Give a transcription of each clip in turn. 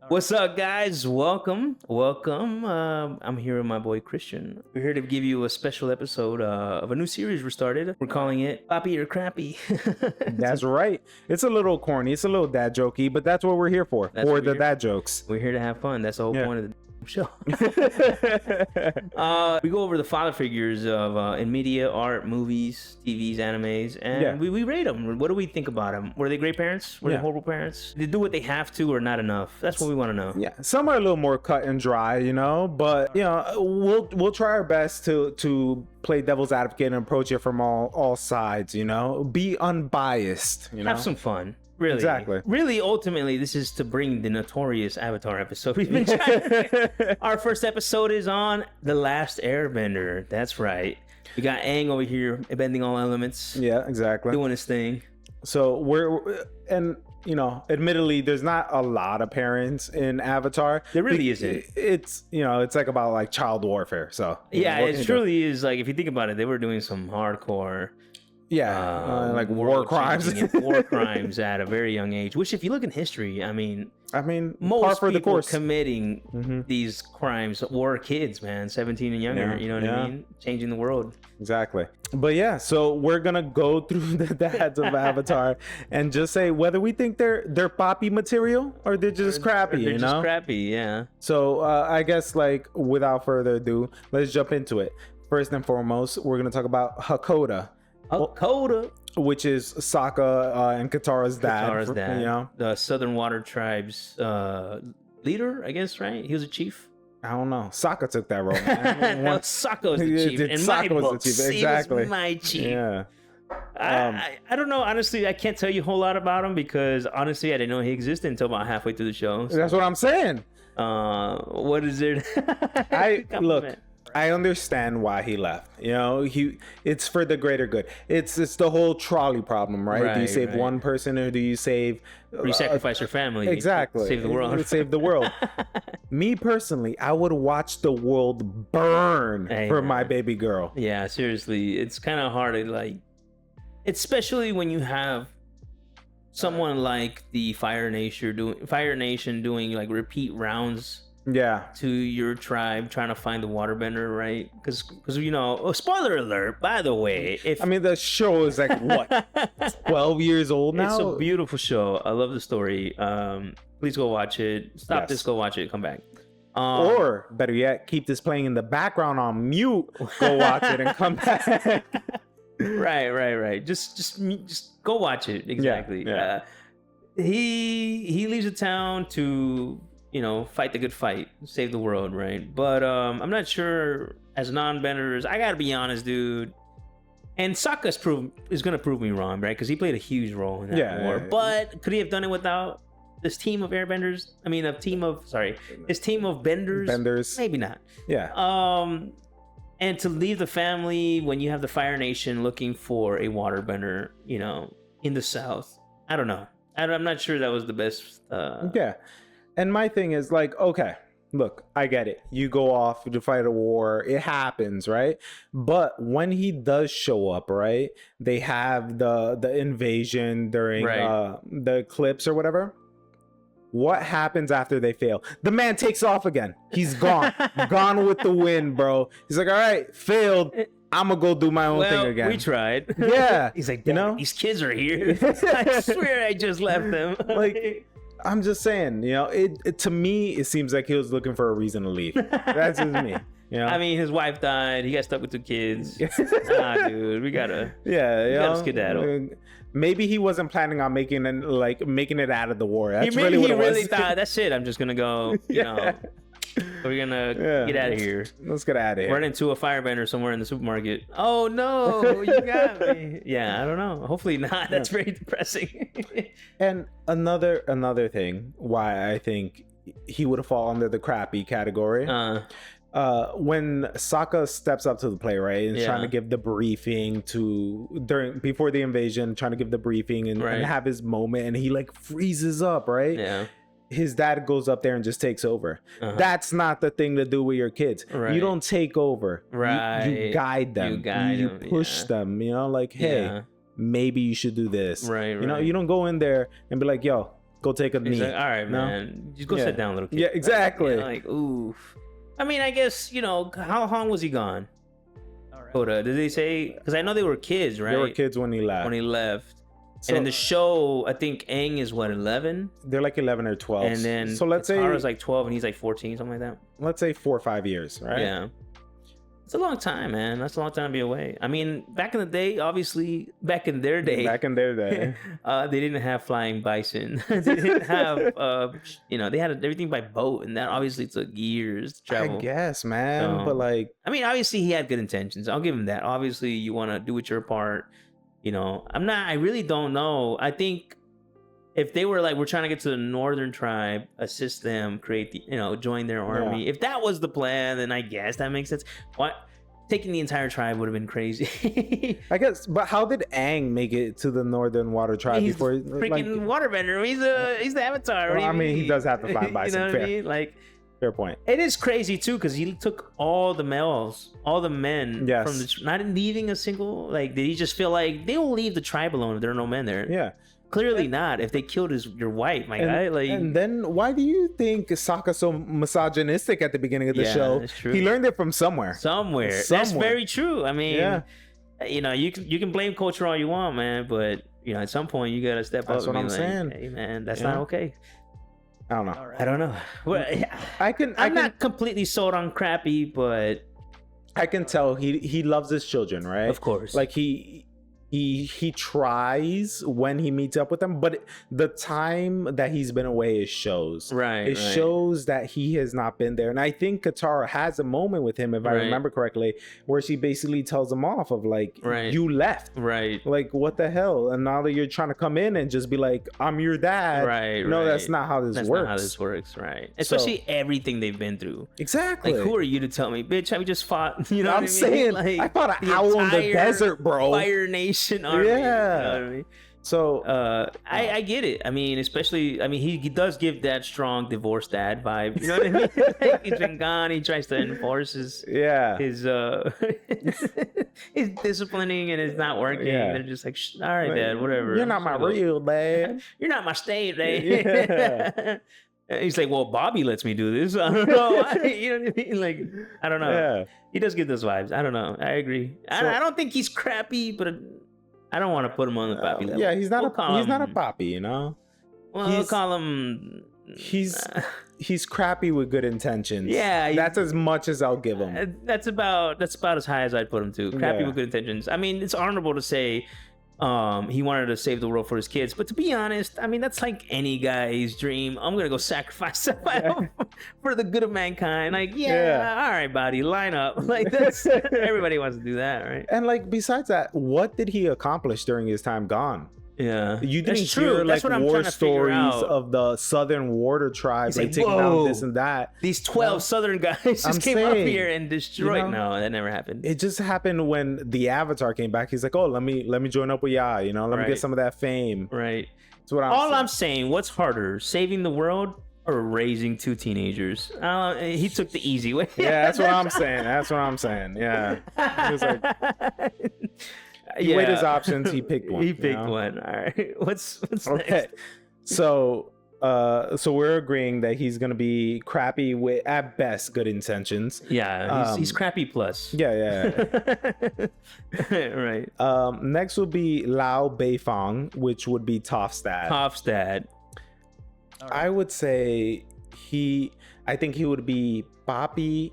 What's up, guys? Welcome. I'm here with my boy Christian. We're here to give you a special episode of a new series we started. We're calling it Papi or Crappy. That's right. It's a little corny. It's a little dad jokey, but that's what we're here for. For the dad jokes. We're here to have fun. That's the whole point of the show. We go over the father figures of in media, art, movies, TVs, animes, and we rate them. What do we think about them? Were they great parents? Were they horrible parents? Did they do what they have to or not enough? That's what we want to know. Yeah, some are a little more cut and dry, but we'll try our best to play devil's advocate and approach it from all sides. Be unbiased. Have some fun. Really, exactly. Really, ultimately, this is to bring the notorious Avatar episode we've been trying. Our first episode is on The Last Airbender. That's right. We got Aang over here bending all elements. Yeah, exactly. Doing his thing. So admittedly, there's not a lot of parents in Avatar. There really isn't. It's like about like child warfare. So yeah, it truly is. Like if you think about it, they were doing some hardcore. Yeah, like war crimes. War crimes at a very young age. Which, if you look in history, I mean, most people committing these crimes were kids, man, 17 and younger. Yeah, you know what I mean? Changing the world. Exactly. But yeah, so we're gonna go through the dads of Avatar and just say whether we think they're Papi material or they're just crappy. They're just crappy, yeah. So I guess like without further ado, let's jump into it. First and foremost, we're gonna talk about Hakoda. Which is Sokka and Katara's dad. The Southern Water Tribe's leader, I guess, right? He was a chief. I don't know. Sokka took that role. No, Sokka was the chief. In my books, exactly. He was my chief. Yeah. I don't know. Honestly, I can't tell you a whole lot about him because honestly, I didn't know he existed until about halfway through the show. So. That's what I'm saying. What is it? I understand why he left. It's for the greater good. It's the whole trolley problem, right? Do you save one person or do you save? You sacrifice your family. Exactly. Save the world. Save the world. Me personally, I would watch the world burn for my baby girl. Yeah, seriously, it's kind of hard to especially when you have someone like the Fire Nation doing like repeat rounds. Yeah, to your tribe trying to find the waterbender, right? Because spoiler alert, by the way, the show is like what 12 years old now. It's a beautiful show. I love the story. Please go watch it. Stop this, go watch it, come back. Or better yet, keep this playing in the background on mute, go watch it and come back. Right. Just go watch it. Exactly. Yeah. He leaves the town to fight the good fight, save the world, right? But I'm not sure as non-benders. I gotta be honest, dude. And Sokka is gonna prove me wrong, right? Because he played a huge role in that war. But could he have done it without this team of airbenders? His team of benders. Maybe not. Yeah. And to leave the family when you have the Fire Nation looking for a waterbender, in the South. I don't know. I'm not sure that was the best. Yeah. And my thing is okay, look, I get it. You go off to fight a war. It happens, right? But when he does show up, right, they have the invasion during the eclipse or whatever. What happens after they fail? The man takes off again. He's gone. Gone with the wind, bro. He's like, all right, failed. I'm gonna go do my own thing again. We tried. Yeah. He's like, these kids are here. I swear I just left them. I'm just saying, it to me, it seems like he was looking for a reason to leave. That's just me. I mean, his wife died. He got stuck with 2 kids. Nah, dude, we gotta skedaddle. Maybe he wasn't planning on making it out of the war. That's he really thought, that's it. I'm just gonna go. We're gonna get out of here. Let's get out of here. Run into a firebender somewhere in the supermarket. Oh no, you got me. Yeah, I don't know. Hopefully not. That's very depressing. And another thing why I think he would have fallen under the crappy category. When Sokka steps up to the plate, right, and trying to give the briefing before the invasion, trying to give the briefing and have his moment, and he freezes up, right? Yeah. His dad goes up there and just takes over. That's not the thing to do with your kids. You don't take over. You guide them. You push them. Hey, maybe you should do this. Right. You don't go in there and be like, yo, Go take a knee. Like, all right, No? man. Just go Yeah. sit down, little kid. Yeah, exactly. You know, like, oof. I mean, I guess, how long was he gone? Hakoda, did they say? Because I know they were kids, right? They were kids when he left. When he left. So, and in the show, I think Aang is what, 11? they're like 11 or 12. And then so let's say Katara's like 12 and he's like 14, something like that. let's say 4 or 5 years, right? Yeah. It's a long time, man. That's a long time to be away. I mean, back in the day, obviously, back in their day, Back in their day. they didn't have flying bison. They didn't have, they had everything by boat, and that obviously took years to travel. I guess, man. But like, I mean, obviously, he had good intentions. I'll give him that. Obviously, you want to do it your part. I really don't know. I think if they were like, we're trying to get to the northern tribe, assist them, create join their army. Yeah. If that was the plan, then I guess that makes sense. What? Taking the entire tribe would have been crazy. I guess, but how did Aang make it to the Northern Water Tribe He's before? freaking waterbender. He's the Avatar. Well, I mean, he does have to find bison. You know what I mean? Like, fair point. it is crazy too, because he took all the males, all the men Yes. from not leaving a single. Like, did he just feel like they will leave the tribe alone if there are no men there? Yeah. Clearly not. If they killed your wife, my guy. Like, and then why do you think Sokka's so misogynistic at the beginning of the show? That's true. He learned it from somewhere. Somewhere. That's very true. I mean, Yeah. You can blame culture all you want, man, but at some point you gotta step That's up. what and I'm be like, saying. Hey, man, that's Yeah. not okay. I don't know. I don't know. Well, I'm not completely sold on Crappy, but I can tell he loves his children, right? of course, Like he tries when he meets up with them, but the time that he's been away shows. right. It shows that he has not been there. And I think Katara has a moment with him, if I Right. remember correctly, where she basically tells him off of like, Right. you left. Right. Like, what the hell? And now that you're trying to come in and just be like, I'm your dad. Right. No, right. that's not how this That's works. not how this works, right? Especially everything they've been through. Exactly. Like, who are you to tell me, bitch? I just fought. You know I'm what I mean? saying, Like, I fought an the owl in the entire desert, bro. Fire Nation army. Yeah. You know what I mean? So I get it. I mean, especially, he does give that strong divorced dad vibe. You know what I mean? Like, he's been gone. He tries to enforce his yeah. his disciplining, and it's not working. Yeah. They're just like, all right, dad, whatever. You're not my real dad. You're not my state, dad. Yeah. He's like, well, Bobby lets me do this. I don't know. You know what I mean? Like, I don't know. Yeah. He does give those vibes. I don't know. I agree. So- I don't think he's crappy, but I don't want to put him on the Papi level. Yeah, he's not We'll he's not a call him- poppy, you know. Well, we'll call him. He's crappy with good intentions. Yeah, that's as much as I'll give him. That's about as high as I'd put him to. Crappy Yeah. with good intentions. I mean, it's honorable to say he wanted to save the world for his kids, but to be honest, I mean, that's like any guy's dream. I'm gonna go sacrifice myself for the good of mankind. Like, yeah, all right, buddy, line up. Like, that's everybody wants to do that, right? And like, besides that, what did he accomplish during his time gone? Yeah, You didn't that's true. hear That's like what I'm war trying to figure stories out. of the Southern Water Tribe, He's like like, taking "Whoa, down this and that. These 12 Southern guys just I'm came up saying, here and destroyed. you know, No, that never happened. It just happened when the Avatar came back. He's like, oh, let me join up with y'all. You know, let me Right. get some of that fame. Right. That's what All saying. I'm saying, what's harder, saving the world or raising 2 teenagers? He took the easy way. Yeah, that's what I'm saying. That's what I'm saying. Yeah. He was like, he weighed his options. He picked one. He you picked know? one. All right. What's Okay. next? So we're agreeing that he's gonna be crappy with at best good intentions. Yeah, he's crappy plus. Yeah. Right. Next would be Lao Beifong, which would be Toph's dad. Toph's dad. I would say I think he would be Papi,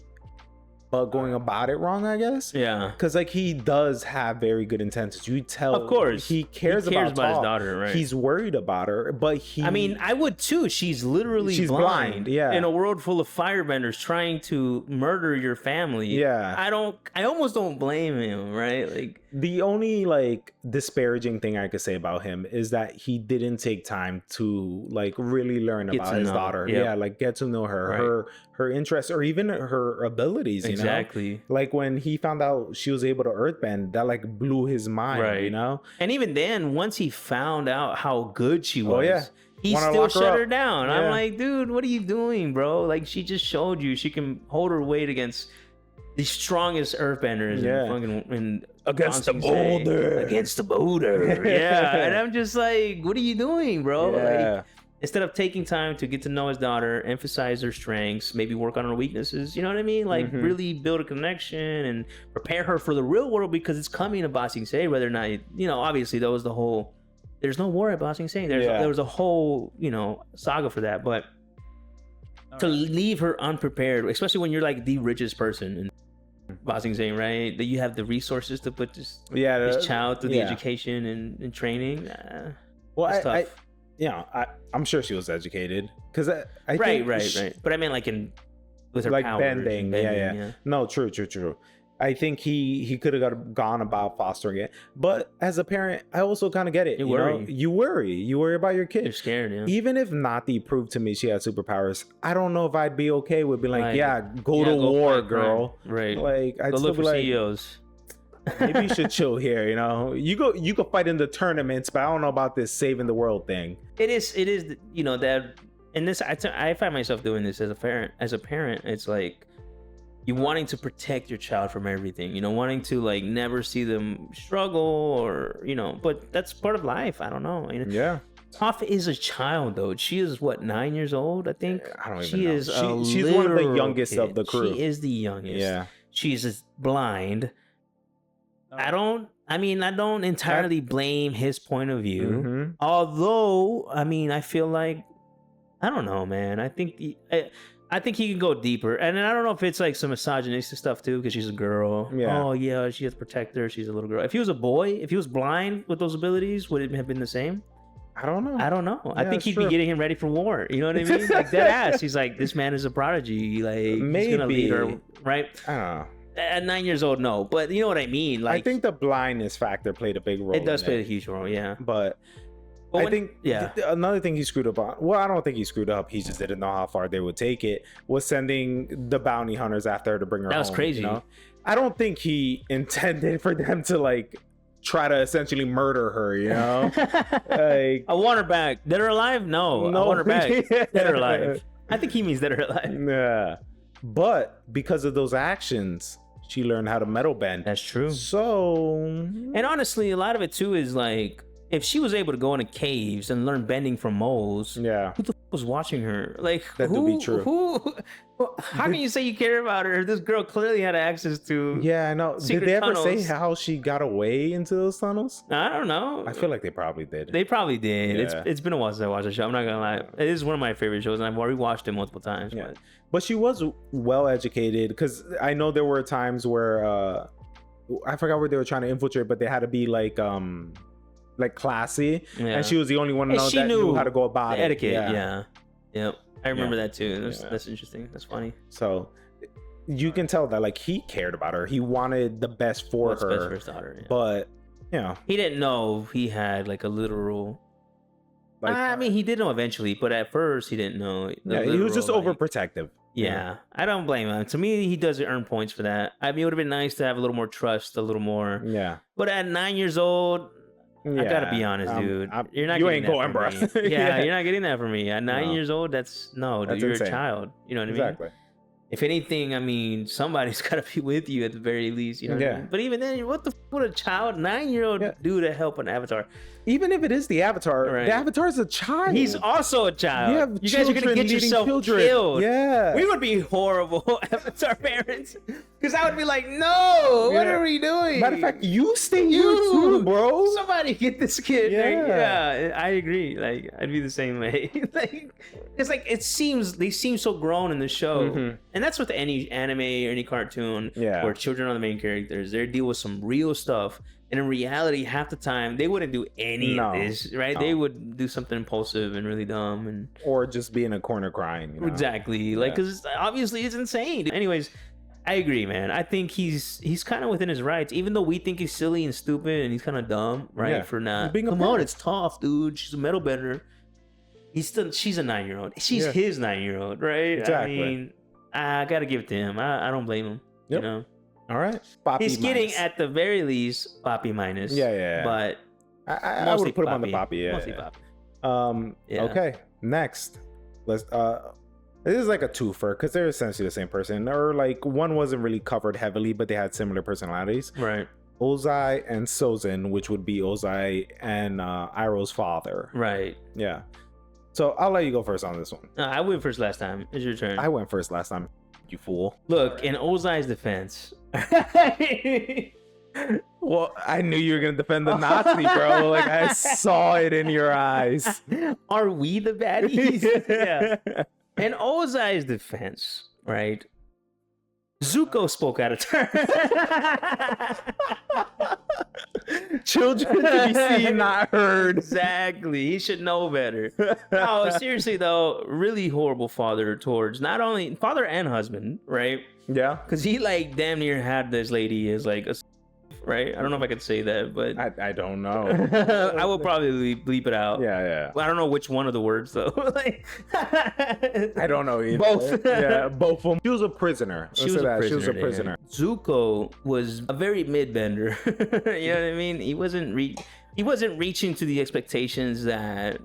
but going about it wrong, I guess. Yeah. Because like he does have very good intentions. You tell, Of course. he cares about his Toph. daughter, right? He's worried about her, but I mean, I would too. She's literally She's blind. blind, yeah. In a world full of firebenders trying to murder your family. Yeah. I almost don't blame him, right? Like, the only like disparaging thing I could say about him is that he didn't take time to like really learn Get about to his know. daughter. Yep. Yeah, like get to know her, Right. her interests, or even her abilities. You know, exactly. like when he found out she was able to earthbend, that like blew his mind. Right. You know, And even then, once he found out how good she was, yeah. he Wanna still lock her shut up. her down. Yeah. I'm like, dude, what are you doing, bro? Like, she just showed you she can hold her weight against the strongest earthbenders. Yeah. And Against the constantly saying, boulder. Against the boulder. Yeah. And I'm just like, what are you doing, bro? Yeah. Like, instead of taking time to get to know his daughter, emphasize her strengths, maybe work on her weaknesses, you know what I mean? Like really build a connection and prepare her for the real world, because it's coming to Ba Sing Se, whether or not, you know, obviously that was the whole, there's no war at Ba Sing Se. There was a whole, you know, saga for that. But to leave her unprepared, especially when you're like the richest person in Ba Sing Se, right? That you have the resources to put this child through the education and training. Well, I'm sure she was educated, because I think right. But I mean, like with her like powers bending, yeah. No, true. I think he could have gone about fostering it, but as a parent, I also kind of get it. You worry. You worry about your kid. You're scared, yeah. Even if Nati proved to me she had superpowers, I don't know if I'd be okay with being like, go to war, girl. Right. Like, I'd go still look be for like, CEOs. Maybe you should chill here. You know, you go fight in the tournaments, but I don't know about this saving the world thing. It is, you know, that, and this, I find myself doing this as a parent. It's like, you wanting to protect your child from everything, you know, wanting to like never see them struggle, or, you know, but that's part of life. I don't know. You know? Yeah. Toph is a child though. She is what, 9 years old, I think. I don't even she know. Is she's one of the youngest of the crew. She is the youngest. Yeah. She's blind. I don't entirely blame his point of view. Although, I mean, I feel like, I don't know, man. I think I think he can go deeper. And I don't know if it's like some misogynistic stuff too, because she's a girl. Yeah. Oh yeah, she has to protect her. She's a little girl. If he was a boy, if he was blind with those abilities, would it have been the same? I don't know. Yeah, I think he'd be getting him ready for war. You know what I mean? Like dead ass. He's like, this man is a prodigy. Like maybe he's gonna lead her, right? I don't know. At 9 years old, no. But you know what I mean? Like, I think the blindness factor played a big role. It does play a huge role, yeah. But I think another thing he screwed up on, well, I don't think he screwed up, he just didn't know how far they would take it, was sending the bounty hunters after her to bring her home. That was crazy. You know? I don't think he intended for them to like try to essentially murder her, you know? Like, I want her back. Dead or alive? No. I want her back. Dead or alive. I think he means dead or alive. Yeah. But because of those actions, she learned how to metal bend. That's true. So, and honestly, a lot of it too is like, if she was able to go into caves and learn bending from moles, who the f was watching her? Like, that would be true. How can you say you care about her? This girl clearly had access to. Yeah, I know. Did they ever say how she got away into those tunnels? I don't know. I feel like they probably did. They probably did. Yeah. It's been a while since I watched the show. I'm not gonna lie. It is one of my favorite shows, and I've already watched it multiple times. Yeah. But she was well educated, because I know there were times where I forgot where they were trying to infiltrate, but they had to be like classy, and she was the only one that knew how to go about the etiquette. Yeah. Yep. I remember that too. That's interesting. That's funny. So you can tell that like he cared about her. He wanted the best for her. Best for his daughter. Yeah. But you know, he didn't know he had like a literal. Like, I mean, he did know eventually, but at first he didn't know. He was just overprotective. Yeah, I don't blame him. To me, he doesn't earn points for that. I mean, it would have been nice to have a little more trust, a little more. Yeah. But at 9 years old, I gotta be honest, dude. You ain't going, bro. You're not getting that from me. At 9 years old, dude, you're insane. A child. You know what I mean? Exactly. If anything, I mean, somebody's got to be with you at the very least. You know what I mean? But even then, what the f would a child, 9-year-old do to help an avatar? Even if it is the avatar, the avatar's a child. He's also a child. You guys are going to get yourself children. Killed. Yeah. We would be horrible avatar parents. Because I would be like, no, what are we doing? Matter of fact, you stay here too, bro. Somebody get this kid. Yeah, I agree. Like, I'd be the same way. Like, it's like, they seem so grown in the show. And that's with any anime or any cartoon where children are the main characters. They deal with some real stuff. And in reality, half the time, they wouldn't do any of this, right? They would do something impulsive and really dumb. Or just be in a corner crying. You know? Exactly. Like, because obviously it's insane. Anyways, I agree, man. I think he's kind of within his rights, even though we think he's silly and stupid and he's kind of dumb, right? For not being come on, it's tough, dude. She's a metal bender. She's a 9-year-old. She's his 9-year-old, right? Exactly. I mean, I gotta give it to him. I don't blame him. You know. All right. Papi he's getting at the very least Papi minus. Yeah. But I would put him on the Papi. Mostly Papi. Okay. Next, let's. This is like a twofer because they're essentially the same person, or like one wasn't really covered heavily, but they had similar personalities. Right. Ozai and Sozin, which would be Ozai and Iroh's father. Right. Yeah. So I'll let you go first on this one. I went first last time. It's your turn. I went first last time. You fool. Look, in Ozai's defense. Well, I knew you were gonna defend the Nazi, bro. Like I saw it in your eyes. Are we the baddies? Yeah. In Ozai's defense, right? Zuko spoke out of turn. Children to be seen, not heard. Exactly. He should know better. No, seriously though, really horrible father towards not only father and husband, right? Yeah. Because he like damn near had this lady as like a right? I don't know if I could say that, but I don't know. I will probably bleep it out. Yeah. I don't know which one of the words though. Like, I don't know either. Both. Yeah, both of them. She was a prisoner. She was a prisoner. Zuko was a very mid-bender. You know what I mean? He wasn't reaching to the expectations that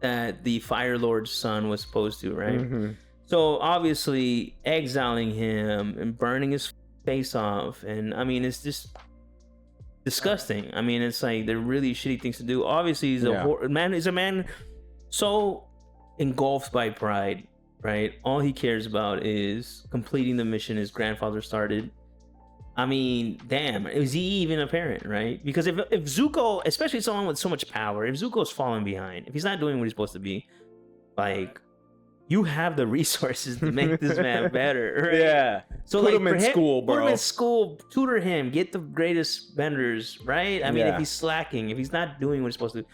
the Fire Lord's son was supposed to, right? Mm-hmm. So obviously exiling him and burning his face off, and I mean it's just disgusting. I mean, it's like they're really shitty things to do. Obviously, he's a man so engulfed by pride, right? All he cares about is completing the mission his grandfather started. I mean, damn, is he even a parent, right? Because if Zuko, especially someone with so much power, if Zuko's falling behind, if he's not doing what he's supposed to be, like, you have the resources to make this man better, right? Yeah. So put like him in school, bro. Put him in school, tutor him, get the greatest benders, right? I mean, if he's slacking, if he's not doing what he's supposed to,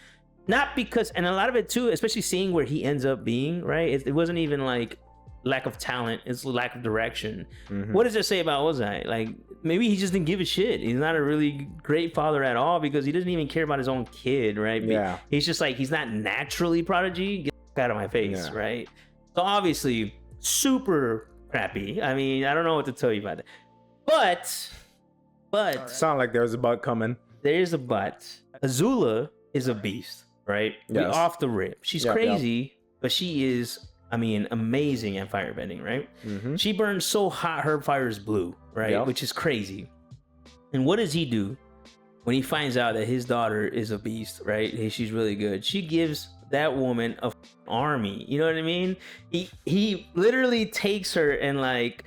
not because, and a lot of it too, especially seeing where he ends up being, right? It wasn't even like lack of talent, it's lack of direction. Mm-hmm. What does it say about Ozai? Like, maybe he just didn't give a shit. He's not a really great father at all because he doesn't even care about his own kid, right? Yeah. He's just like, he's not naturally prodigy. Get the fuck out of my face, right? So obviously, super crappy. I mean, I don't know what to tell you about that. But sound like there's a bug coming. There is a but. Azula is a beast, right? Yes. We off the rip. She's crazy, but she is, I mean, amazing at firebending, right? Mm-hmm. She burns so hot her fire is blue, right? Yep. Which is crazy. And what does he do when he finds out that his daughter is a beast, right? Hey, she's really good. She gives that woman a army. You know what I mean? He literally takes her and like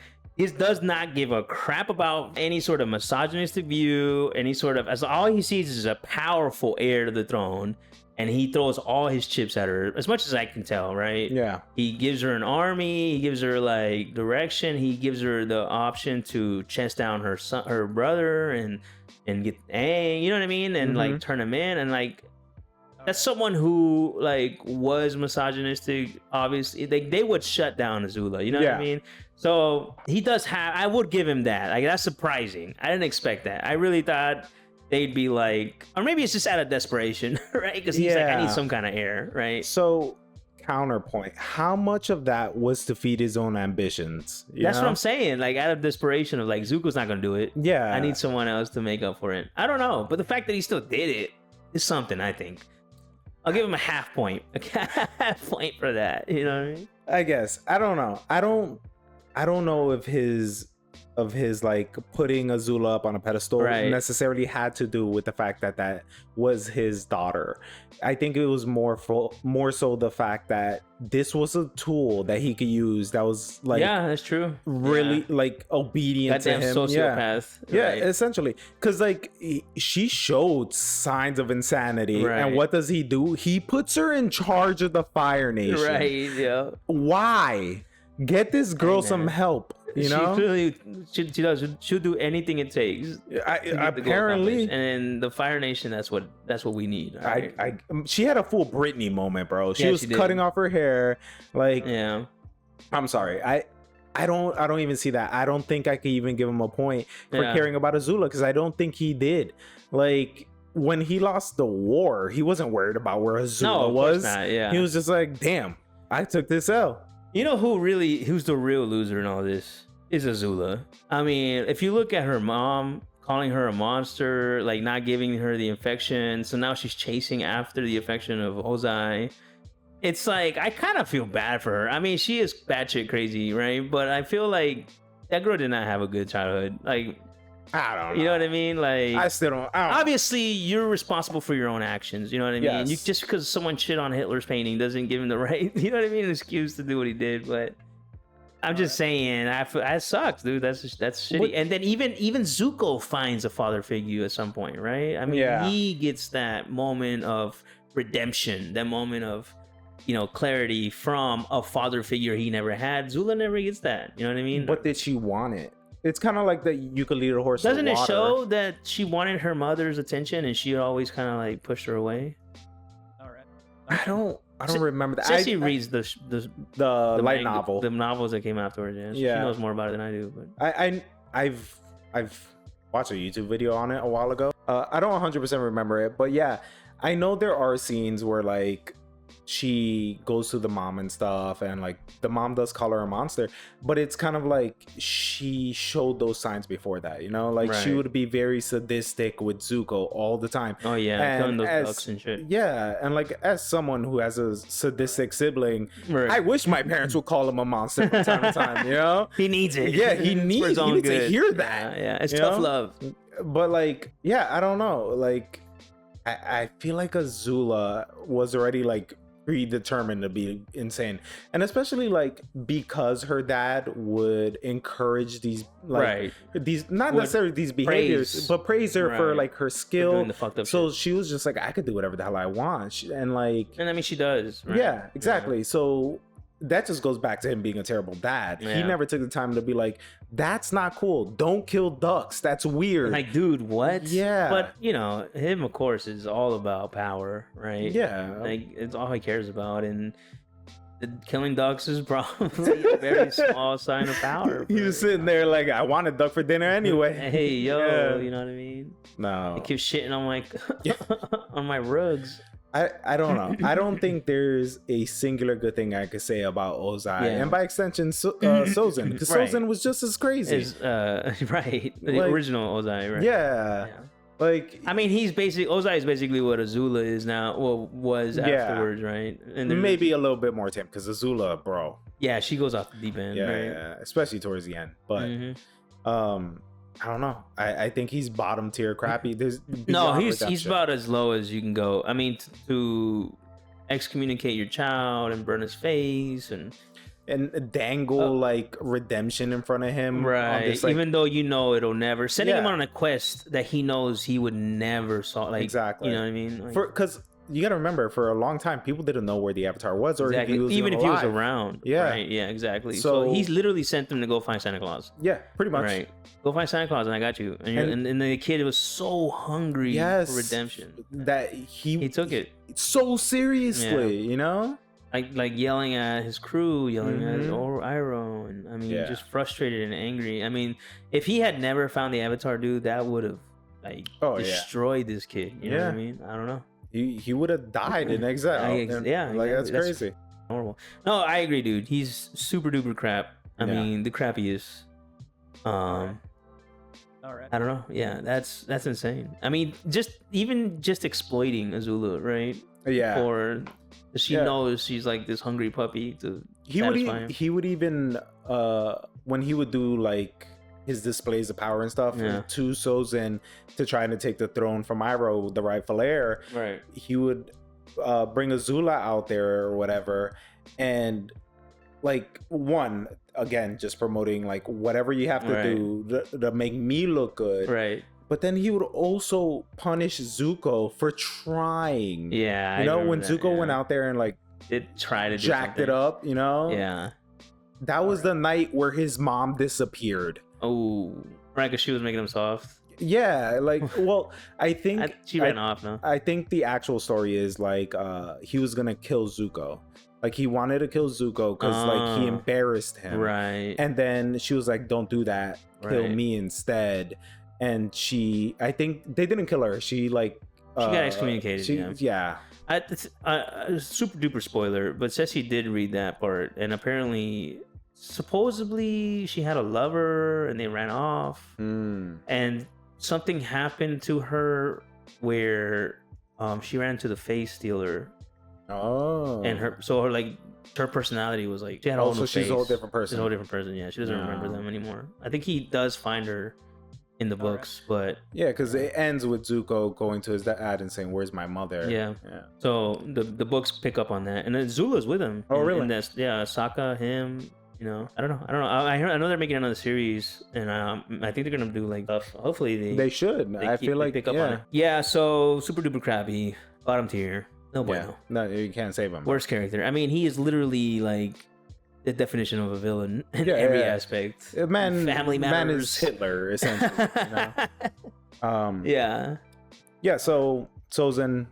does not give a crap about any sort of misogynistic view, any sort of, as all he sees is a powerful heir to the throne, and he throws all his chips at her, as much as I can tell, right? Yeah. He gives her an army, he gives her like direction, he gives her the option to chase down her son, her brother, and get, you know what I mean? And like turn him in, and like that's someone who like was misogynistic. Obviously, they would shut down Azula. You know what I mean? So he does have. I would give him that. Like, that's surprising. I didn't expect that. I really thought they'd be like, or maybe it's just out of desperation, right? Because he's like, I need some kind of heir, right? So counterpoint, how much of that was to feed his own ambitions? That's what I'm saying. Like, out of desperation of like, Zuko's not gonna do it. Yeah, I need someone else to make up for it. I don't know, but the fact that he still did it is something. I think I'll give him a half point. A half point for that. You know what I mean? I guess. I don't know. I don't know if his like putting Azula up on a pedestal necessarily had to do with the fact that that was his daughter. I think it was more so the fact that this was a tool that he could use that was like, yeah, that's true, really like obedient to him. Sociopath. Yeah, essentially, because like she showed signs of insanity, and what does he do? He puts her in charge of the Fire Nation. Right. Yeah. Why? Get this girl some help. You know, she'll do anything it takes. Apparently, and in the Fire Nation, that's what we need. Right? She had a full Britney moment, bro. She was cutting off her hair, like. Yeah. I'm sorry. I don't even see that. I don't think I could even give him a point for caring about Azula, because I don't think he did. Like, when he lost the war, he wasn't worried about where Azula was. Not, yeah. He was just like, damn, I took this L. You know who's the real loser in all this is Azula. I mean, if you look at her mom calling her a monster, like not giving her the infection, so now she's chasing after the affection of Ozai. It's like, I kind of feel bad for her. I mean, she is batshit crazy, right? But I feel like that girl did not have a good childhood. Like, I don't know. You know what I mean? Like, I still don't. I don't obviously, you're responsible for your own actions. You know what I mean? Yes. You, just because someone shit on Hitler's painting doesn't give him the right, you know what I mean, an excuse to do what he did. But I'm just saying, that sucks, dude. That's shitty. What- And then even Zuko finds a father figure at some point, right? I mean, Yeah. he gets that moment of redemption, that moment of, you know, clarity from a father figure he never had. Zula never gets that. You know what I mean? But did she want it? It's kind of like that you could lead a horse. Doesn't to it water. show that she wanted her mother's attention and she always kind of like pushed her away? I don't remember that. Ceci I reads the light manga- novel. the novels that came afterwards. Yeah, Yeah. She knows more about it than I do. But I've watched a YouTube video on it a while ago. I don't 100% remember it, but yeah, I know there are scenes where like she goes to the mom and stuff, and like the mom does call her a monster, but it's kind of like she showed those signs before that, you know, like she Right. would be very sadistic with Zuko all the time. oh yeah, And killing those as- ducks and shit. Yeah, and like as someone who has a sadistic sibling, Right. I wish my parents would call him a monster from time to time, you know? He needs it. Yeah, he It's for needs his own to good. hear that. Yeah, it's you tough know? love. But like, yeah, I don't know. Like, I feel like Azula was already like predetermined to be insane, and especially like because her dad would encourage these like Right. these not Would necessarily these behaviors, praise. but praise her for Right. like her For skill. doing the fucked up So shit. she was just like, I could do whatever the hell I want, and like, And I mean, she does. Right? yeah, exactly. So that just goes back to him being a terrible dad. He Yeah. never took the time to be like, that's not cool. Don't kill ducks. That's weird. Like, dude, what? Yeah. But you know, him, of course, is all about power, right? Yeah. Like, it's all he cares about, and killing ducks is probably a very small sign of power. He was sitting there like, I want a duck for dinner anyway. Hey, yo, Yeah. you know what I mean? No. He keeps shitting on my on my rugs. I don't know. I don't think there's a singular good thing I could say about Ozai, Yeah. and by extension, Sozin, because Right. Sozin was just as crazy. Is right, the Like- original Ozai, right? Yeah. Like, I mean, Ozai is basically what Azula is now. Well, was Yeah. afterwards, right? And then, maybe a little bit more tame, because Azula, bro. yeah, she goes off the deep end, Yeah, right? yeah, especially towards the end. But Mhm. I don't know. I think he's bottom tier crappy. There's No, beyond he's redemption. about as low as you can go. I mean, to excommunicate your child and burn his face and and dangle like redemption in front of him. on right, this, like, even though you know it'll never sending him Yeah. on a quest that he knows he would never solve. Like, Exactly. you know what I mean? Like, because you got to remember, for a long time, people didn't know where the Avatar was, or exactly. if he was Even if he was alive. around. Yeah. Right? Yeah. Exactly. So- So he's literally sent them to go find Santa Claus. Yeah, pretty much. Right. Go find Santa Claus and I got you. And the kid was so hungry Yes. for redemption. That He took it. so seriously, you know? Like yelling at his crew, yelling at Mhm. Iroh, and I mean, Yeah. just frustrated and angry. I mean, if he had never found the Avatar, dude, that would have like Oh, yeah. destroyed this kid. You know what Yeah. I mean? I don't know. He would have died in exile. Yeah, Like, that's exactly. crazy. Horrible. No, I agree, dude. He's super duper crap. I Yeah. mean, the crappiest. I don't know. Yeah, that's insane. I mean, just exploiting Azula, right? Yeah. Or she Yeah. knows she's like this hungry puppy to satisfy him. He would even when he would do like his displays of power and stuff Yeah. to Sozin to try to take the throne from Iroh, the rightful heir, Right. he would bring Azula out there or whatever, and like, one, again, just promoting like whatever you have to Right. do to make me look good, Right. but then he would also punish Zuko for trying. Yeah. You I know, when remember that, Zuko yeah. went out there and like It tried to do jacked it something. up, you know? Yeah. That was the night where his mom disappeared. Oh, right, because she was making him soft. Yeah, like, well, I think She ran off now. I think the actual story is like he was gonna kill Zuko. Like, he wanted to kill Zuko because like he Oh. embarrassed him. Right. And then she was like, "Don't do that. Kill Right. me instead." And I think they didn't kill her. She like She got excommunicated, Yeah. It's a super duper spoiler, but Ceci did read that part, and apparently, supposedly, she had a lover, and they ran off, Mm. and something happened to her where she ran into the face stealer, Oh. and her personality was like, she had a whole so new she's a whole face. different She's person. a whole different person. Yeah, she doesn't remember No. them anymore. I think he does find her in the books, but yeah, because it ends with Zuko going to his dad and saying, "Where's my mother?" yeah. So the books pick up on that, and then Zula's with him. Oh, really? And that's Sokka, him. You know, I don't know. I know they're making another series, and I think they're gonna do like stuff. Hopefully they should. I feel like pick up on it. Yeah. So super duper crappy, bottom tier. No bueno. No, you can't save him. Worst character. I mean, he is literally like the definition of a villain in every aspect. Man, family matters. Man is Hitler essentially. Yeah. So Sozin,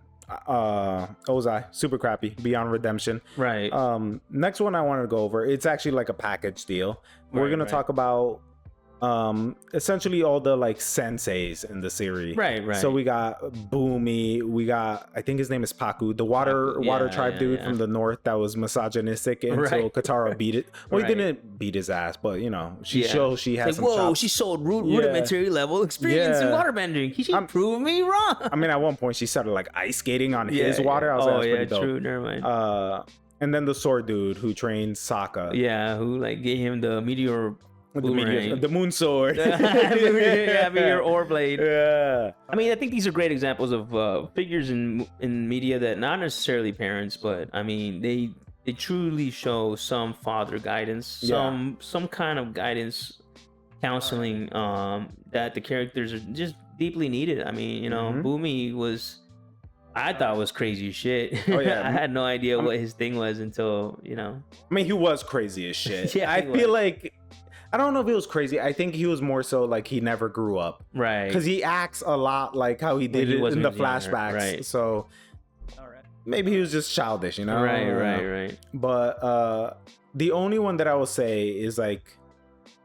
Ozai, super crappy, beyond redemption. Right. Next one I wanted to go over. It's actually like a package deal. We're gonna talk about essentially all the like senseis in the series. Right. So we got Boomy, we got, I think his name is Paku, the water tribe dude from the north that was misogynistic until Katara beat it. Well, he didn't beat his ass, but you know, she shows she has some chops. She showed rudimentary level experience in waterbending. She proved me wrong. I mean, at one point she started like ice skating on his water. I was like, that's pretty dope. True. Never mind. And then the sword dude who trained Sokka. Yeah, who like gave him the meteor. The moon sword. Meteor ore blade. Yeah. I mean, I think these are great examples of figures in media that not necessarily parents, but I mean, they truly show some father guidance, some kind of guidance, counseling that the characters are just deeply needed. I mean, you know, Boomy I thought was crazy as shit. Oh, yeah. I had no idea what his thing was until, you know. I mean, he was crazy as shit. I feel like, I don't know if it was crazy. I think he was more so like he never grew up. Right. Because he acts a lot like how he did it in the flashbacks. Right. So maybe he was just childish, you know? Right. But the only one that I will say is like,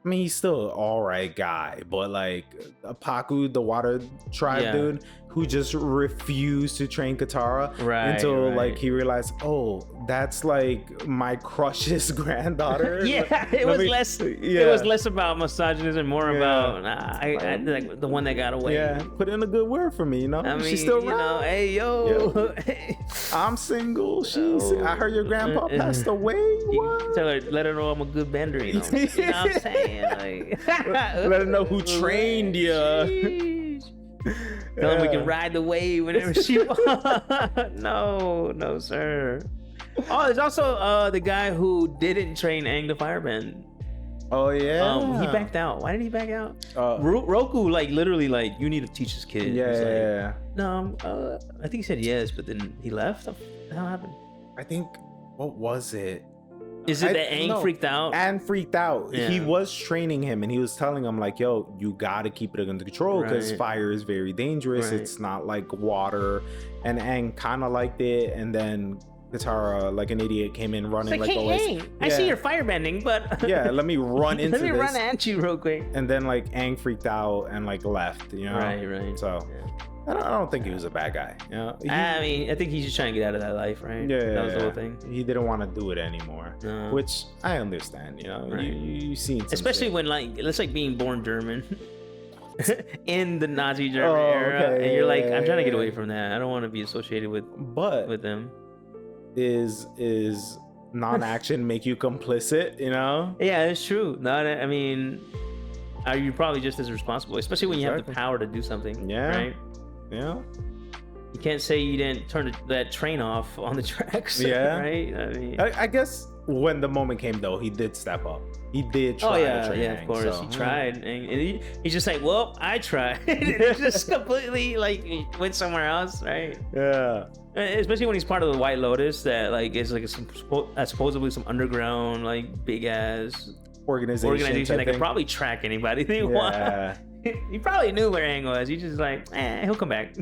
I mean, he's still an all right guy, but like Paku, the water tribe dude, who just refused to train Katara until like he realized, oh, that's like my crush's granddaughter. It was less about misogynism and more about I like the one that got away. Yeah, put in a good word for me, you know. I mean, she's still around. You know, hey yo. I'm single. I heard your grandpa passed away. What? Tell her, let her know I'm a good bender. You know, you know what I'm saying? Like, let her know who trained you. Tell him we can ride the wave whenever she wants. No, sir. Oh, there's also the guy who didn't train Aang to firebend. Oh yeah. He backed out. Why did he back out? Roku like literally like, you need to teach this kid. Yeah. No, I think he said yes, but then he left. What the hell happened? I think, what was it? Is it that Aang freaked out? Aang freaked out. Yeah. He was training him and he was telling him like, yo, you gotta keep it under control because fire is very dangerous. It's not like water. And Aang kind of liked it. And then Katara, like an idiot, came in running like always. Aang, I see you're firebending, but let me run into this. Let me run at you real quick. And then like Aang freaked out and like left, you know? Right. So I don't think he was a bad guy. You know? I mean, I think he's just trying to get out of that life, right? Yeah, that was the whole thing. He didn't want to do it anymore, which I understand. You know, you seen, especially when like it's like being born German in the Nazi German era, and you're like, I'm trying to get away from that. I don't want to be associated with them. Is non-action make you complicit? You know? Yeah, it's true. I mean, are you probably just as responsible, especially when you have the power to do something? Yeah. Right. Yeah. You can't say you didn't turn that train off on the tracks. Yeah. Right. I mean, I guess when the moment came though, he did step up. He did try. To train of course. He tried, and he's just like, well, I tried. It just completely like went somewhere else, right? Yeah. Especially when he's part of the White Lotus, that like is like supposedly some underground like big ass organization that could probably track anybody they want. He probably knew where Aang was. He just like, he'll come back.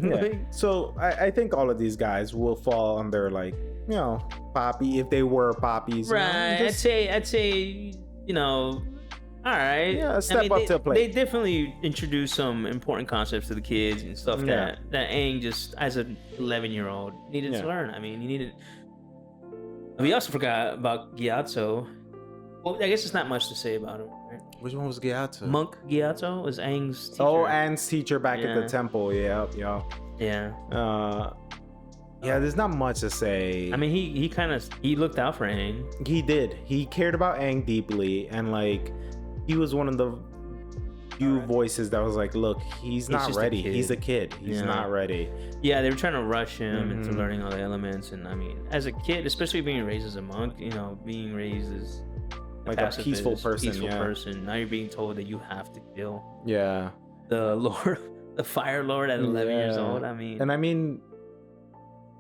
So I think all of these guys will fall under like, you know, Papi if they were Papis. Right. You know, I'd say, you know, all right. Yeah, step up to the plate. They definitely introduced some important concepts to the kids and stuff that Aang just, as an 11-year-old, needed to learn. I mean, he needed. We also forgot about Gyatso. Well, I guess it's not much to say about him. Right? Which one was Gyatso? Monk Gyatso was Aang's teacher. Oh, Aang's teacher back at the temple. Yeah. There's not much to say. I mean, he looked out for Aang. He did. He cared about Aang deeply, and like he was one of the few voices that was like, look, he's not just a ready. kid. He's a kid. He's not ready. Yeah, they were trying to rush him into learning all the elements, and I mean, as a kid, especially being raised as a monk, you know, being raised as Like a peaceful person. Now you're being told that you have to kill Yeah. the Lord, the Fire Lord at 11 years old. I mean, and I mean,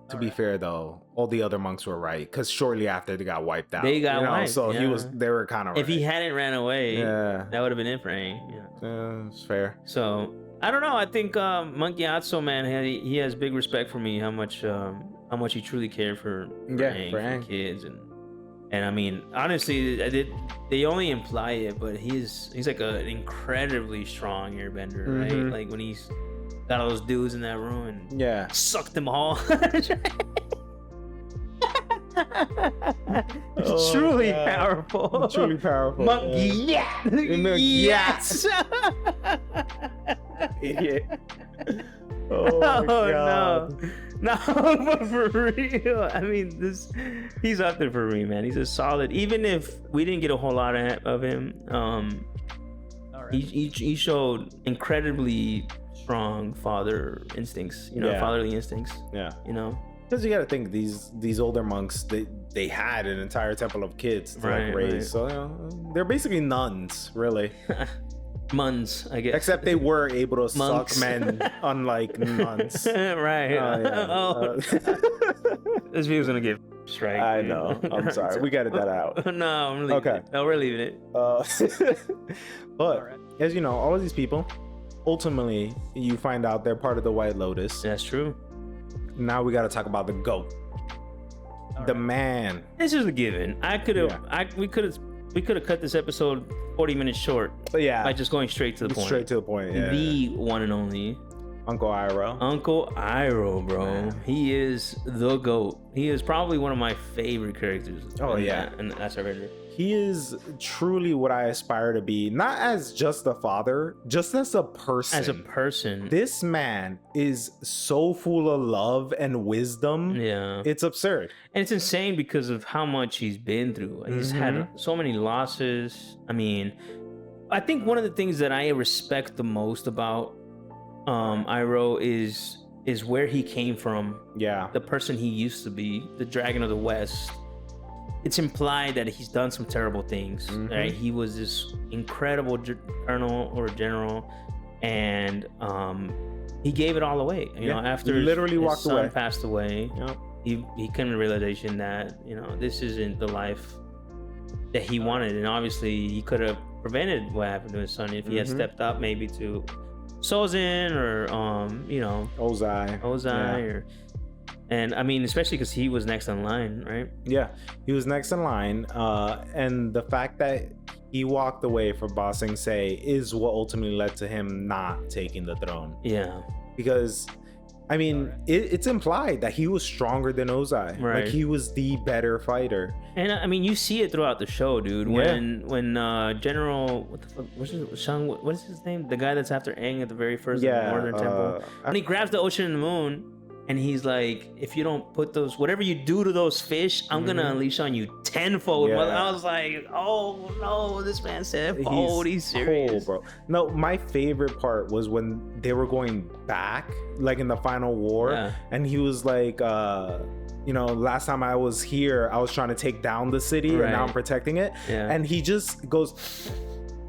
to be fair though, all the other monks were right, because shortly after they got wiped out. They got wiped, so they were kind of right. if he hadn't ran away, yeah, that would have been it for Aang. it's fair. So I don't know. I think Monkey Atso, man, he has big respect for me. How much he truly cared for Aang, for kids, and I mean, honestly, they only imply it, but he's like an incredibly strong airbender, right? Like when he's got all those dudes in that room and sucked them all. Truly powerful. Truly powerful. Monkey, yes. Idiot. Oh my God. No, but for real, I mean, he's up there for me, man. He's a solid. Even if we didn't get a whole lot of him, he showed incredibly strong father instincts. Fatherly instincts. Yeah. Because you got to think these older monks, they had an entire temple of kids to like raise, right. so they're basically nuns, really. Muns, I guess. Except they were able to Monks. suck men, unlike nuns. Right. This video's gonna get strike. I know. I'm sorry. We got that out. No, I'm leaving it. No, we're leaving it. But as you know, all of these people, ultimately, you find out they're part of the White Lotus. That's true. Now we got to talk about the GOAT, the man. This is a given. We could have cut this episode 40 minutes short. Yeah. By just going straight to the point. Straight to the point. Yeah. The one and only Uncle Iroh. Uncle Iroh, bro. Man. He is the GOAT. He is probably one of my favorite characters. And Last Airbender. He is truly what I aspire to be, not as just a father, just as a person. As a person. This man is so full of love and wisdom. Yeah. It's absurd. And it's insane because of how much he's been through. He's had so many losses. I mean, I think one of the things that I respect the most about Iroh is where he came from. Yeah. The person he used to be, the Dragon of the West. It's implied that he's done some terrible things. Right? He was this incredible colonel or general, and he gave it all away. You know, after literally his walked son away. passed away. Yep. He came to the realization that this isn't the life that he wanted, and obviously he could have prevented what happened to his son if he had stepped up, maybe to Sozin or Ozai and I mean, especially because he was next in line, right? Yeah, he was next in line, and the fact that he walked away from Ba Sing Se is what ultimately led to him not taking the throne. Yeah, because I mean, it's implied that he was stronger than Ozai. Right. Like he was the better fighter. And I mean, you see it throughout the show, dude. When General, what the fuck, what is his name? The guy that's after Aang at the very first Northern Temple. When he grabs the Ocean and the Moon, and he's like, if you don't put those, whatever you do to those fish, I'm gonna unleash on you tenfold. Yeah. I was like, oh no, this man said, oh, he's serious, cool, bro. No, my favorite part was when they were going back, like in the final war, and he was like, last time I was here, I was trying to take down the city, and now I'm protecting it. And he just goes,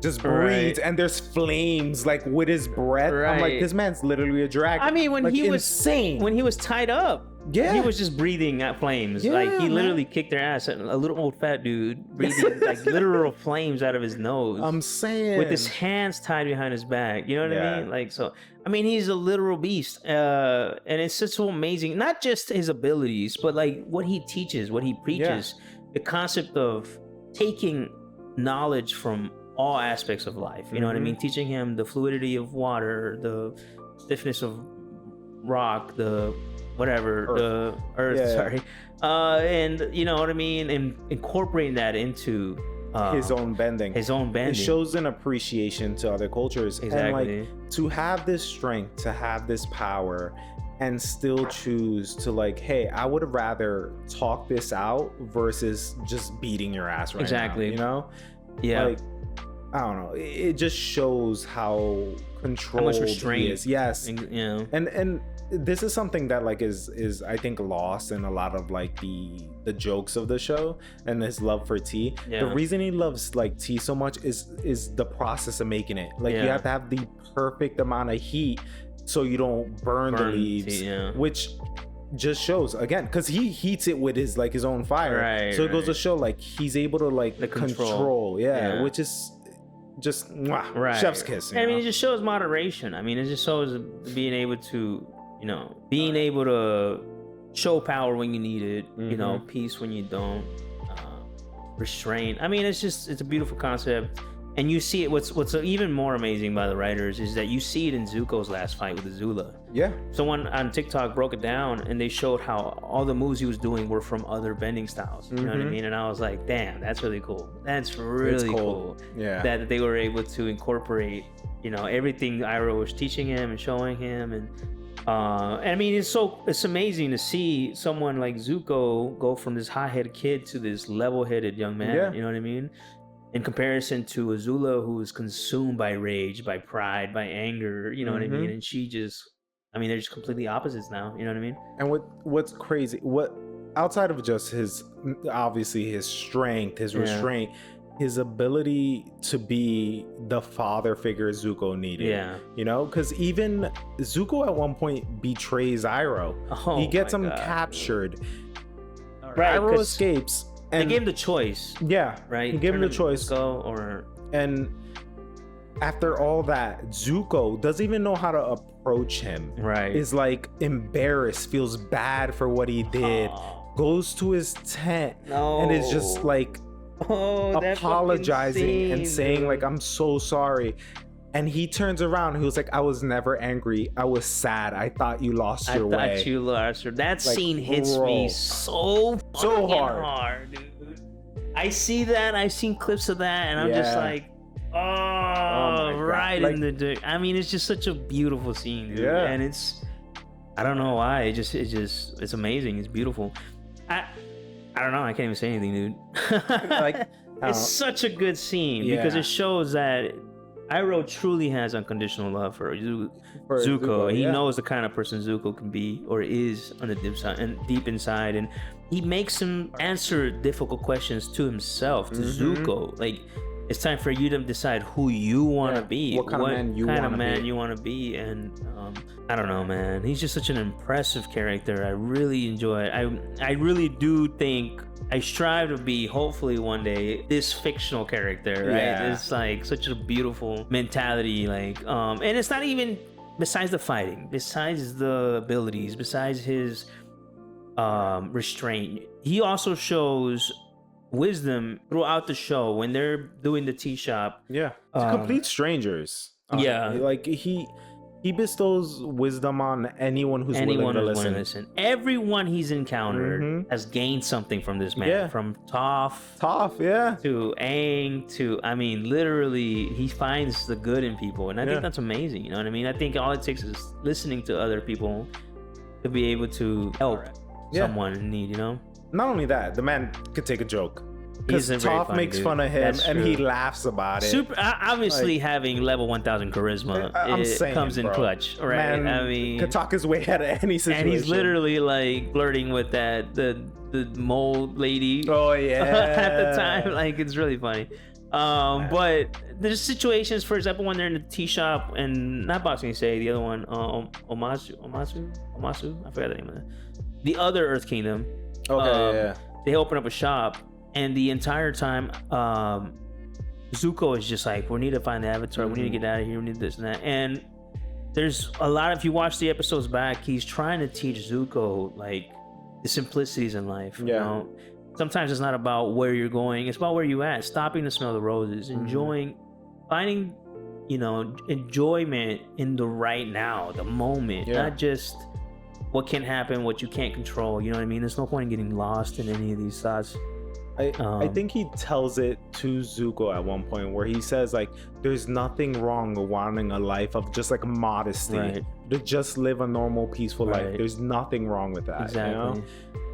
just breathes, and there's flames like with his breath. I'm like, this man's literally a dragon. I mean, when he was insane, when he was tied up, he was just breathing at flames. Like he literally kicked their ass. A little old fat dude breathing like literal flames out of his nose. I'm saying, with his hands tied behind his back. You know what I mean? Like, so I mean, he's a literal beast, and it's just so amazing. Not just his abilities, but like what he teaches, what he preaches. The concept of taking knowledge from all aspects of life, you know what I mean? Teaching him the fluidity of water, the stiffness of rock, the whatever, the earth, and you know what I mean, and incorporating that into his own bending. It shows an appreciation to other cultures. Exactly. And like, to have this strength, to have this power, and still choose to like, hey, I would rather talk this out versus just beating your ass right now, you know? Yeah. Like, I don't know. It just shows how controlled restraint, he is. Yes, you know. And this is something that like is I think lost in a lot of like the jokes of the show and his love for tea. Yeah. The reason he loves like tea so much is the process of making it. Like you have to have the perfect amount of heat so you don't burn the leaves, tea, which just shows again because he heats it with his like his own fire. Right, so it goes to show like he's able to like the control, which is just mwah, chef's kiss. I mean, it just shows moderation. I mean, it just shows being able to, you know, being able to show power when you need it, you know, peace when you don't, restraint. I mean, it's a beautiful concept. And you see it. What's even more amazing by the writers is that you see it in Zuko's last fight with Azula. Yeah. Someone on TikTok broke it down and they showed how all the moves he was doing were from other bending styles. You know what I mean? And I was like, damn, that's really cool. That's really cool. Yeah. That they were able to incorporate, you know, everything Iroh was teaching him and showing him. And I mean, it's amazing to see someone like Zuko go from this hot-headed kid to this level-headed young man. Yeah. You know what I mean? In comparison to Azula, who is consumed by rage, by pride, by anger, you know what I mean? And she just, I mean, they're just completely opposites now, you know what I mean? And what's crazy, outside of just his, obviously his strength, his restraint, his ability to be the father figure Zuko needed. Yeah. You know, because even Zuko at one point betrays Iroh. Oh, he gets him captured. Right, Iroh escapes. And they gave him the choice. Yeah. Right? He gave him the choice. Go or... And after all that, Zuko doesn't even know how to approach him. Right. Is like embarrassed, feels bad for what he did, goes to his tent, and is just like apologizing and saying like, I'm so sorry. And he turns around. He was like, I was never angry. I was sad. I thought you lost your way. I thought you lost your... That like, scene hits me so hard, dude. I see that. I've seen clips of that. And I'm just like, right like, in the dirt. I mean, it's just such a beautiful scene, dude. Yeah. And it's... I don't know why. It's amazing. It's beautiful. I don't know. I can't even say anything, dude. Like, it's such a good scene because it shows that Iroh truly has unconditional love for Zuko. He knows the kind of person Zuko can be or is on the deep inside, and he makes him answer difficult questions to himself, to Zuko. Like, it's time for you to decide who you want to be, what kind of man you want to be. And I don't know, man. He's just such an impressive character. I really enjoy it. I really do think I strive to be, hopefully one day, this fictional character, right? Yeah. It's like such a beautiful mentality, like, and it's not even besides the fighting, besides the abilities, besides his restraint. He also shows wisdom throughout the show when they're doing the tea shop. Yeah, complete strangers. Like he bestows wisdom on anyone who's willing to listen. Everyone he's encountered has gained something from this man. From Toph, to Aang, to, I mean, literally, he finds the good in people, and I think that's amazing. You know what I mean? I think all it takes is listening to other people to be able to help someone in need. You know? Not only that, the man could take a joke. Because Toph makes fun of him and he laughs about it. Obviously, like, having level 1000 charisma comes in clutch, right? Man, I mean, could talk his way out of any situation. And he's literally like flirting with the mole lady. Oh yeah, at the time, like, it's really funny. But there's situations, for example, when they're in the tea shop, and not Boxing Say, the other one, Omasu, I forgot the name of it. The other Earth Kingdom. Okay, they open up a shop. And the entire time, Zuko is just like, we need to find the Avatar. We need to get out of here. We need this and that. And there's a lot, if you watch the episodes back, he's trying to teach Zuko, like, the simplicities in life. You know? Sometimes it's not about where you're going. It's about where you at. Stopping to smell the roses. Enjoying, finding, you know, enjoyment in the right now, the moment. Not just what can happen, what you can't control. You know what I mean? There's no point in getting lost in any of these thoughts. I think he tells it to Zuko at one point where he says, like, there's nothing wrong with wanting a life of just like modesty, to just live a normal, peaceful life. There's nothing wrong with that. Exactly. You know?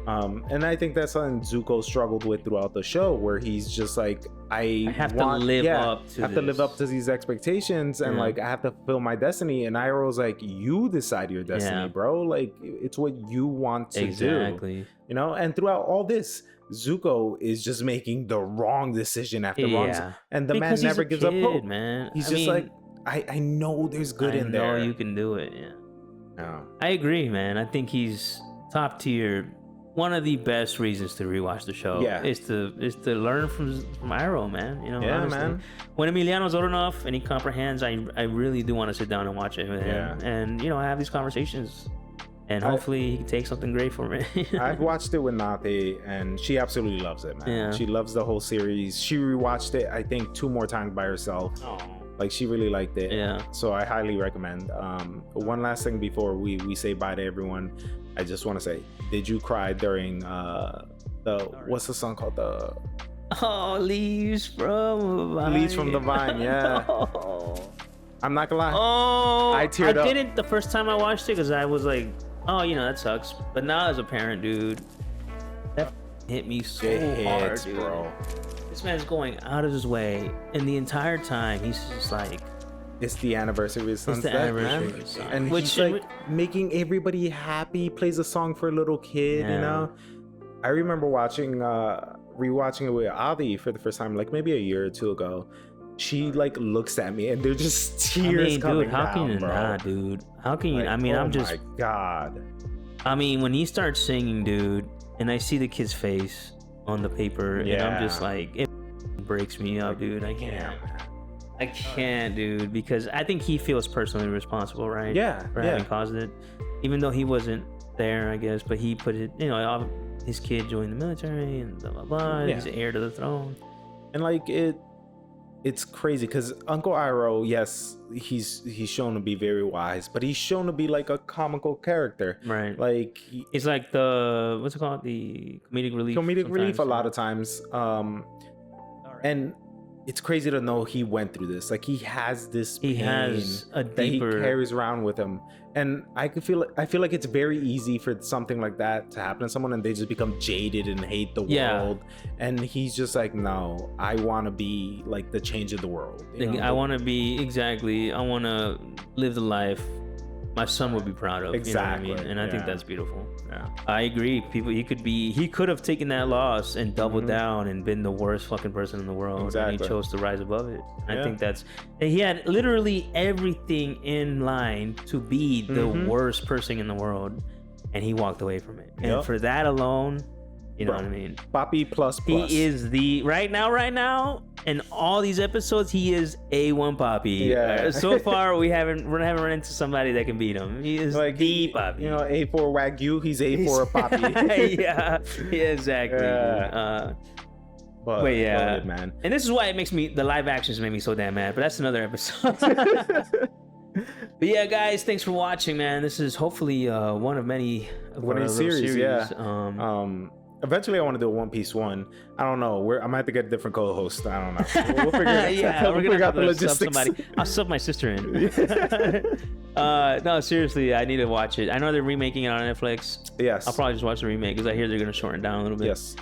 And I think that's something Zuko struggled with throughout the show, where he's just like, I have to live up to have to live up to these expectations, and like I have to fulfill my destiny. And Iroh's like, you decide your destiny, bro. Like it's what you want to do. You know. And throughout all this, Zuko is just making the wrong decision after wrong, and the man never gives up hope. Man, he's just like, I know there's good in there. I know you can do it. Yeah. I agree, man. I think he's top tier. One of the best reasons to rewatch the show is to learn from Iroh, man. You know, honestly. Man. When Emiliano's old enough and he comprehends, I really do want to sit down and watch it with him, and you know, have these conversations, and hopefully he can take something great from it. I've watched it with Nate, and she absolutely loves it, man. Yeah. She loves the whole series. She rewatched it, I think, 2 more times by herself. Like she really liked it. Yeah. So I highly recommend. One last thing before we say bye to everyone. I just want to say, did you cry during what's the song called? Leaves from the Vine. Leaves from the Vine, yeah. I'm not gonna lie. I teared up. I didn't the first time I watched it because I was like, oh, you know, that sucks. But now as a parent, dude, that hit me so hard, dude. Bro. This man's going out of his way, and the entire time he's just like, it's the anniversary of his son's death, man. And he's like making everybody happy, plays a song for a little kid, you know? I remember rewatching it with Avi for the first time, like maybe a year or 2 ago. She like looks at me and they're just tears coming down, can you bro. Not, dude? How can you? Like, I mean, I'm just. Oh my God. I mean, when he starts singing, dude, and I see the kid's face on the paper, and I'm just like, it breaks me up, dude. I can't, dude, because I think he feels personally responsible, right? For having caused it, even though he wasn't there, I guess. But he put it, you know, his kid joined the military and blah blah blah. He's heir to the throne, and like it's crazy because Uncle Iroh, yes, he's shown to be very wise, but he's shown to be like a comical character, right? Like it's like the what's it called, the comedic relief. A lot of times, and. It's crazy to know he went through this. Like he has this pain has a deeper... that he carries around with him, and I feel like it's very easy for something like that to happen to someone, and they just become jaded and hate the world. And he's just like, no, I want to be like the change of the world. I want to be I want to live the life my son would be proud of. Exactly. You know what I mean? And I think that's beautiful. I agree. He could have taken that loss and doubled down and been the worst fucking person in the world. And he chose to rise above it. I think he had literally everything in line to be the worst person in the world, and he walked away from it. And for that alone, you know what I mean? Papi plus. He is the right now in all these episodes. He is A1 Papi. Yeah. So far we haven't run into somebody that can beat him. He is like the Papi. You know, A4 Wagyu. He's A4 Papi. yeah, exactly. But yeah, man. And this is why the live actions make me so damn mad. But that's another episode. But yeah, guys, thanks for watching, man. This is hopefully one of many series. Eventually, I want to do a One Piece one. I don't know. I might have to get a different co-host. I don't know. We'll figure it out. We're gonna have to logistics. I'll sub my sister in. No, seriously, I need to watch it. I know they're remaking it on Netflix. Yes. I'll probably just watch the remake because I hear they're gonna shorten down a little bit. Yes.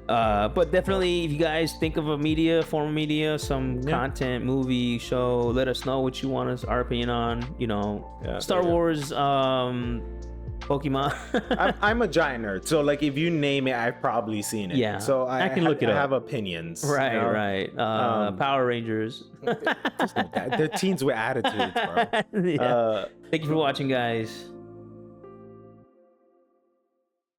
But definitely, if you guys think of a form of media, some content, movie, show, let us know what you want our opinion on. You know, Star Wars, Pokemon. I'm a giant nerd, so like if you name it, I've probably seen it. Yeah, so I can look it up. I have opinions. Right, right. Power Rangers. They're teens with attitudes, bro. Thank you for watching, guys.